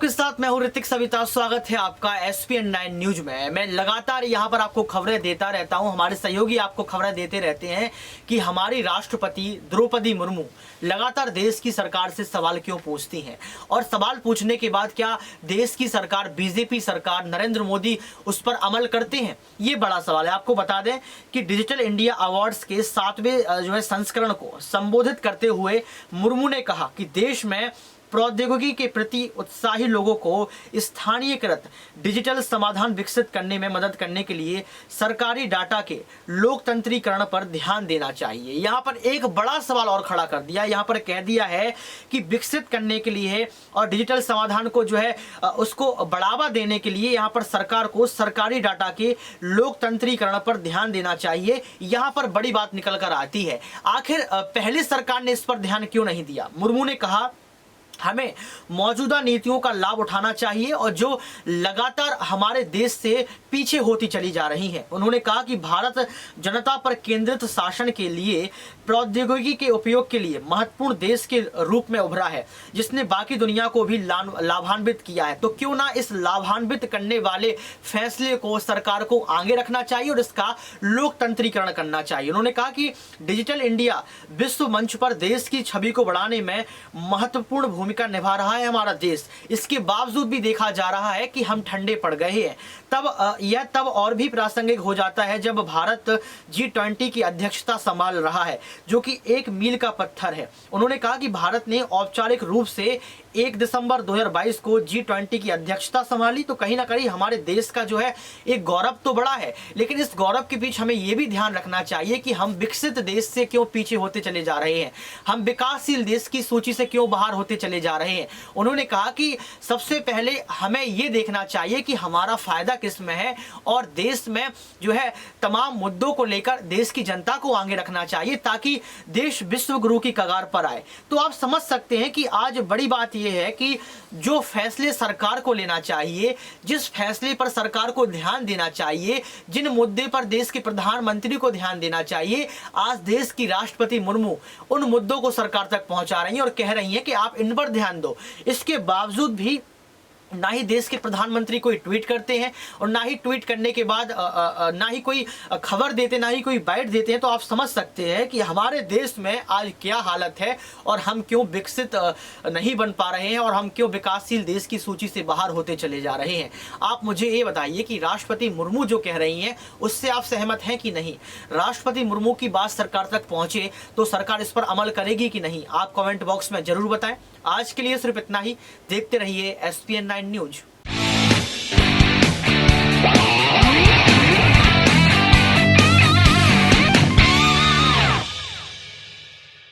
आपके साथ मैं हूं ऋतिक सविता। स्वागत है आपका SPN9 न्यूज में। मैं लगातार यहां पर आपको खबरें देता रहता हूं, हमारे सहयोगी आपको खबरें देते रहते हैं कि हमारी राष्ट्रपति द्रौपदी मुर्मू लगातार देश की सरकार से सवाल क्यों पूछती हैं, और सवाल पूछने के बाद क्या देश की सरकार, बीजेपी सरकार, नरेंद्र मोदी उस पर अमल करते हैं, ये बड़ा सवाल है। आपको बता दें कि डिजिटल इंडिया अवार्ड्स के 7वें संस्करण को संबोधित करते हुए मुर्मू ने कहा कि देश में प्रौद्योगिकी के प्रति उत्साही लोगों को स्थानीयकृत डिजिटल समाधान विकसित करने में मदद करने के लिए सरकारी डाटा के लोकतंत्रीकरण पर ध्यान देना चाहिए। यहाँ पर एक बड़ा सवाल और खड़ा कर दिया, यहाँ पर कह दिया है कि विकसित करने के लिए और डिजिटल समाधान को जो है उसको बढ़ावा देने के लिए यहाँ पर सरकार को सरकारी डाटा के लोकतंत्रीकरण पर ध्यान देना चाहिए। यहाँ पर बड़ी बात निकल कर आती है, आखिर पहले सरकार ने इस पर ध्यान क्यों नहीं दिया। मुर्मू ने कहा हमें मौजूदा नीतियों का लाभ उठाना चाहिए और जो लगातार हमारे देश से पीछे होती चली जा रही हैं। उन्होंने कहा कि भारत जनता पर केंद्रित शासन के लिए प्रौद्योगिकी के उपयोग के लिए महत्वपूर्ण देश के रूप में उभरा है, जिसने बाकी दुनिया को भी लाभान्वित किया है। तो क्यों ना इस लाभान्वित करने वाले फैसले को सरकार को आगे रखना चाहिए और इसका लोकतंत्रीकरण करना चाहिए। उन्होंने कहा कि डिजिटल इंडिया विश्व मंच पर देश की छवि को बढ़ाने में महत्वपूर्ण भूमिका निभा रहा है हमारा देश। इसके बावजूद भी देखा जा रहा है कि हम ठंडे पड़ गए हैं। तब और भी प्रासंगिक हो जाता है जब भारत G20 की अध्यक्षता संभाल रहा है, जो कि एक मील का पत्थर है। उन्होंने कहा कि भारत ने औपचारिक रूप से 1 दिसंबर 2022 को G20 की अध्यक्षता संभाली, तो कहीं ना कहीं हमारे देश का जो है एक गौरव तो बड़ा है, लेकिन इस गौरव के बीच हमें यह भी ध्यान रखना चाहिए कि हम विकसित देश से क्यों पीछे होते चले जा रहे हैं, हम विकासशील देश की सूची से क्यों बाहर होते चले जा रहे हैं। उन्होंने कहा कि सबसे पहले हमें यह देखना चाहिए कि हमारा फायदा किस में है, और देश में जो है तमाम मुद्दों को लेकर देश की जनता को आगे रखना चाहिए ताकि देश विश्व गुरु की कगार पर आए। तो आप समझ सकते हैं कि आज बड़ी बात यह है कि जो फैसले सरकार को लेना चाहिए, जिस फैसले पर सरकार को ध्यान देना चाहिए, जिन मुद्दे पर देश के प्रधानमंत्री को ध्यान देना चाहिए, आज देश की राष्ट्रपति मुर्मू उन मुद्दों को सरकार तक पहुंचा रही हैं और कह रही हैं कि आप इन पर ध्यान दो। इसके बावजूद भी ना ही देश के प्रधानमंत्री कोई ट्वीट करते हैं, और ना ही ट्वीट करने के बाद ना ही कोई खबर देते, ना ही कोई बाइट देते हैं। तो आप समझ सकते हैं कि हमारे देश में आज क्या हालत है और हम क्यों विकसित नहीं बन पा रहे हैं और हम क्यों विकासशील देश की सूची से बाहर होते चले जा रहे हैं। आप मुझे ये बताइए कि राष्ट्रपति मुर्मू जो कह रही हैं उससे आप सहमत हैं कि नहीं। राष्ट्रपति मुर्मू की बात सरकार तक पहुंचे तो सरकार इस पर अमल करेगी कि नहीं, आप कमेंट बॉक्स में जरूर बताएं। आज के लिए सिर्फ इतना ही। देखते रहिए SPN9 न्यूज।